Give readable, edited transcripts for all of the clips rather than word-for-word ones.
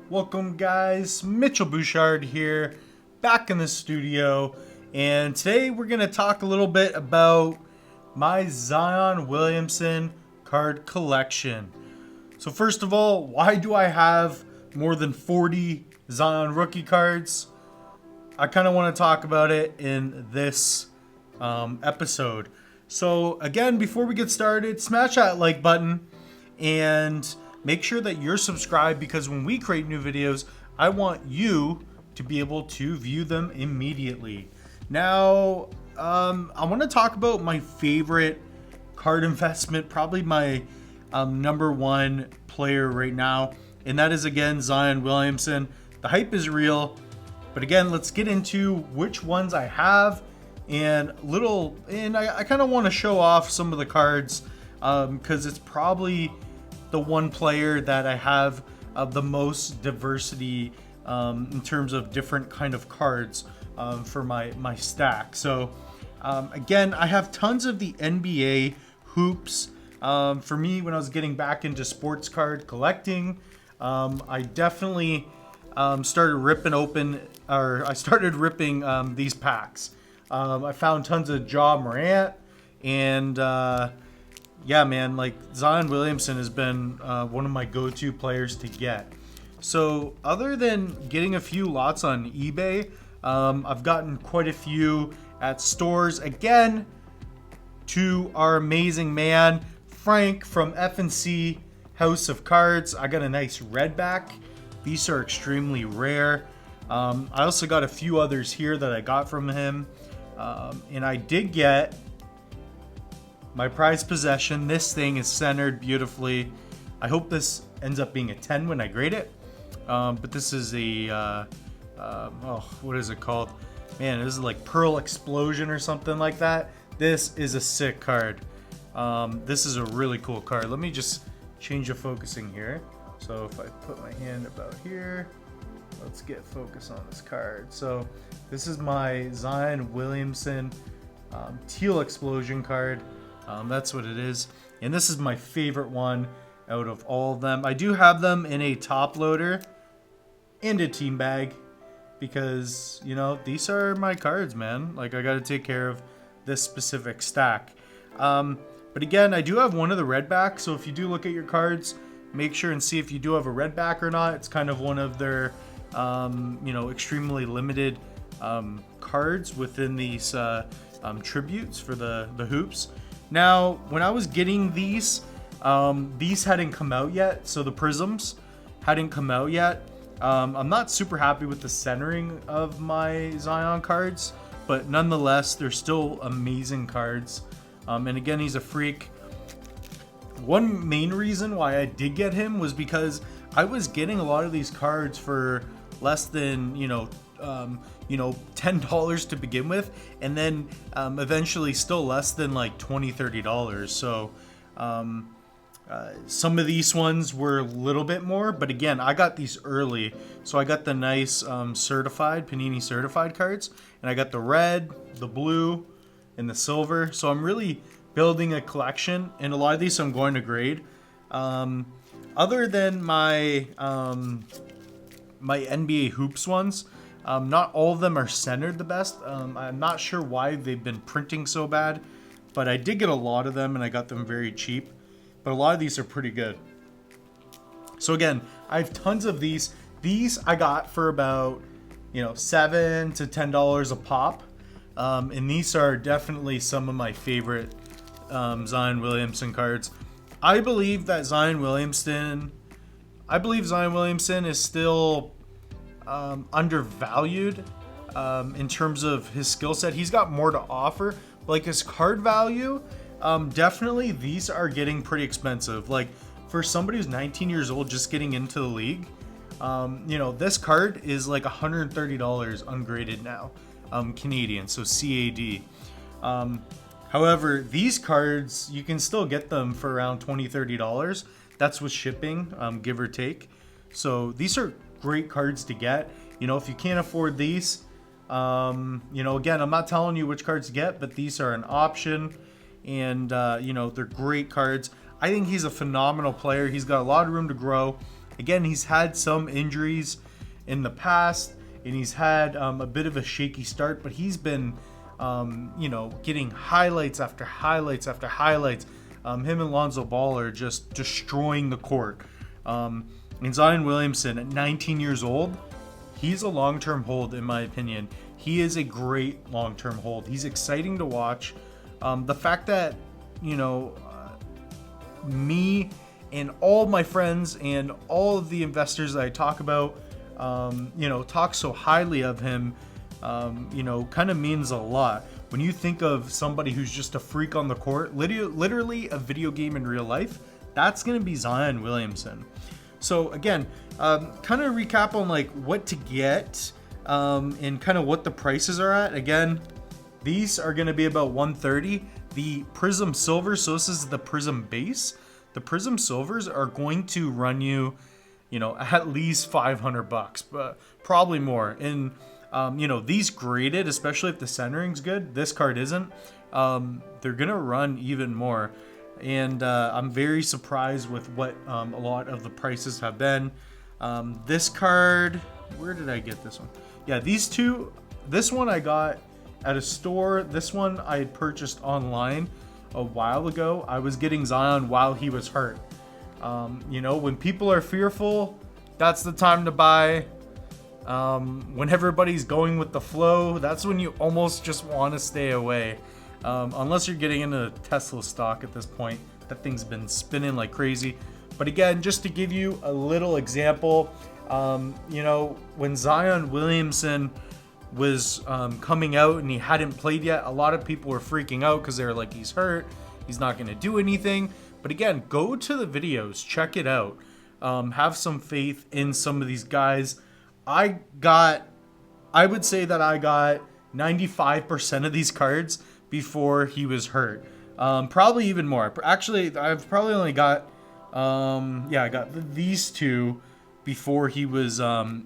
Welcome guys, Mitchell Bouchard here, back in the studio, and today we're going to talk a little bit about my Zion Williamson card collection. So first of all, why do I have more than 40 Zion rookie cards? I kind of want to talk about it in this episode. So again, before we get started, smash that like button and make sure that you're subscribed, because when we create new videos, I want you to be able to view them immediately. Now, I want to talk about my favorite card investment, probably my number one player right now, and that is again Zion Williamson. The hype is real, but again, let's get into which ones I have and I kind of want to show off some of the cards because it's probably the one player that I have the most diversity in terms of different kind of cards for my stack. So again, I have tons of the NBA hoops. For me, when I was getting back into sports card collecting, I definitely started ripping these packs. I found tons of Ja Morant, and yeah, man, like Zion Williamson has been one of my go-to players to get. So other than getting a few lots on eBay, I've gotten quite a few at stores. Again, to our amazing man, Frank from F&C House of Cards. I got a nice redback. These are extremely rare. I also got a few others here that I got from him. And I did get my prized possession. This thing is centered beautifully. I hope this ends up being a 10 when I grade it. But this is a, what is it called? Man, this is like Pearl Explosion or something like that. This is a sick card. This is a really cool card. Let me just change the focusing here. So if I put my hand about here, let's get focus on this card. So this is my Zion Williamson Teal Explosion card. That's what it is. And this is my favorite one out of all of them. I do have them in a top loader and a team bag because, you know, these are my cards, man. Like, I got to take care of this specific stack. But again, I do have one of the red backs. So if you do look at your cards, make sure and see if you do have a red back or not. It's kind of one of their, extremely limited cards within these tributes for the hoops. Now, when I was getting these hadn't come out yet, so the prisms hadn't come out yet. I'm not super happy with the centering of my Zion cards, but nonetheless, they're still amazing cards. And again, he's a freak. One main reason why I did get him was because I was getting a lot of these cards for less than, $10 to begin with, and then eventually still less than like $20-$30. So some of these ones were a little bit more, but again, I got these early, so I got the nice Panini certified cards, and I got the red, the blue, and the silver. So I'm really building a collection, and a lot of these I'm going to grade. Other than my my NBA hoops ones, not all of them are centered the best. I'm not sure why they've been printing so bad, but I did get a lot of them and I got them very cheap. But a lot of these are pretty good. So again, I have tons of these. These I got for about, $7 to $10 a pop. And these are definitely some of my favorite Zion Williamson cards. I believe Zion Williamson is still undervalued in terms of his skill set. He's got more to offer. Like his card value, definitely these are getting pretty expensive. Like for somebody who's 19 years old just getting into the league, this card is like $130 ungraded now, Canadian, so CAD. However, these cards, you can still get them for around $20-$30. That's with shipping, give or take. So these are great cards to get. If you can't afford these, again, I'm not telling you which cards to get, but these are an option. And, they're great cards. I think he's a phenomenal player. He's got a lot of room to grow. Again, he's had some injuries in the past, and he's had a bit of a shaky start, but he's been, getting highlights after highlights after highlights. Him and Lonzo Ball are just destroying the court. And Zion Williamson, at 19 years old, he's a long-term hold, in my opinion. He is a great long-term hold. He's exciting to watch. The fact that, me and all my friends and all of the investors that I talk about, talk so highly of him, kind of means a lot. When you think of somebody who's just a freak on the court, literally a video game in real life, that's going to be Zion Williamson. So again, kind of recap on like what to get, and kind of what the prices are at. Again, these are going to be about $130. The Prism Silver, so this is the Prism base. The Prism Silvers are going to run you, at least $500, but probably more. And these graded, especially if the centering's good, this card isn't, they're gonna run even more. And I'm very surprised with what a lot of the prices have been. This card, where did I get this one? Yeah, these two. This one I got at a store. This one I had purchased online a while ago. I was getting Zion while he was hurt. When people are fearful, that's the time to buy. When everybody's going with the flow, that's when you almost just want to stay away. Unless you're getting into Tesla stock at this point. That thing's been spinning like crazy. But again, just to give you a little example, when Zion Williamson was coming out and he hadn't played yet, a lot of people were freaking out because they're like, he's hurt, he's not going to do anything. But again, go to the videos, check it out, have some faith in some of these guys. I would say that I got 95% of these cards before he was hurt. Probably even more. Actually, I've probably only got, I got these two before he was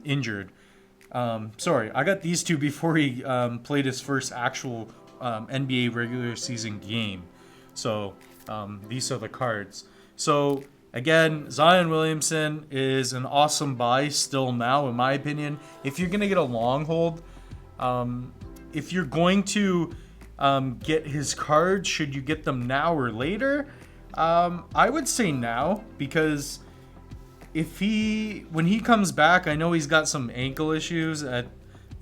injured. I got these two before he played his first actual NBA regular season game. So these are the cards. So again, Zion Williamson is an awesome buy still now, in my opinion. If you're going to get a long hold, if you're going to get his cards, should you get them now or later? I would say now, because when he comes back, I know he's got some ankle issues at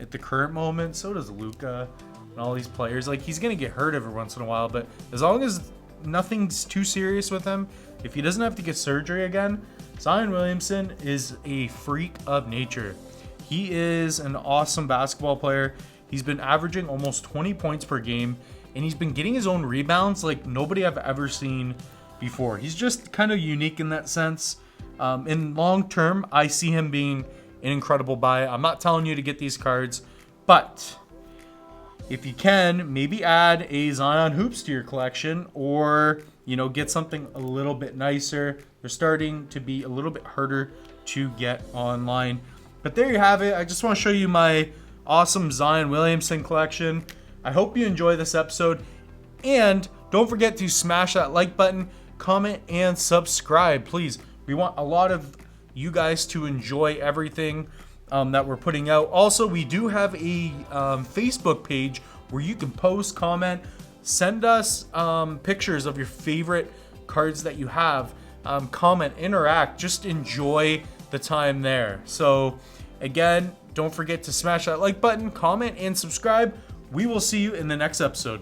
the current moment. So does Luka and all these players. Like, he's going to get hurt every once in a while, but as long as nothing's too serious with him, if he doesn't have to get surgery again, Zion Williamson is a freak of nature. He is an awesome basketball player. He's been averaging almost 20 points per game, and he's been getting his own rebounds like nobody I've ever seen before. He's just kind of unique in that sense. In long term, I see him being an incredible buy. I'm not telling you to get these cards, but if you can, maybe add a Zion Hoops to your collection, or get something a little bit nicer. They're starting to be a little bit harder to get online. But there you have it. I just want to show you my awesome Zion Williamson collection. I hope you enjoy this episode, and don't forget to smash that like button, comment, and subscribe, please. We want a lot of you guys to enjoy everything that we're putting out. Also, we do have a Facebook page where you can post, comment, send us pictures of your favorite cards that you have, comment, interact, just enjoy the time there. So again, don't forget to smash that like button, comment, and subscribe. We will see you in the next episode.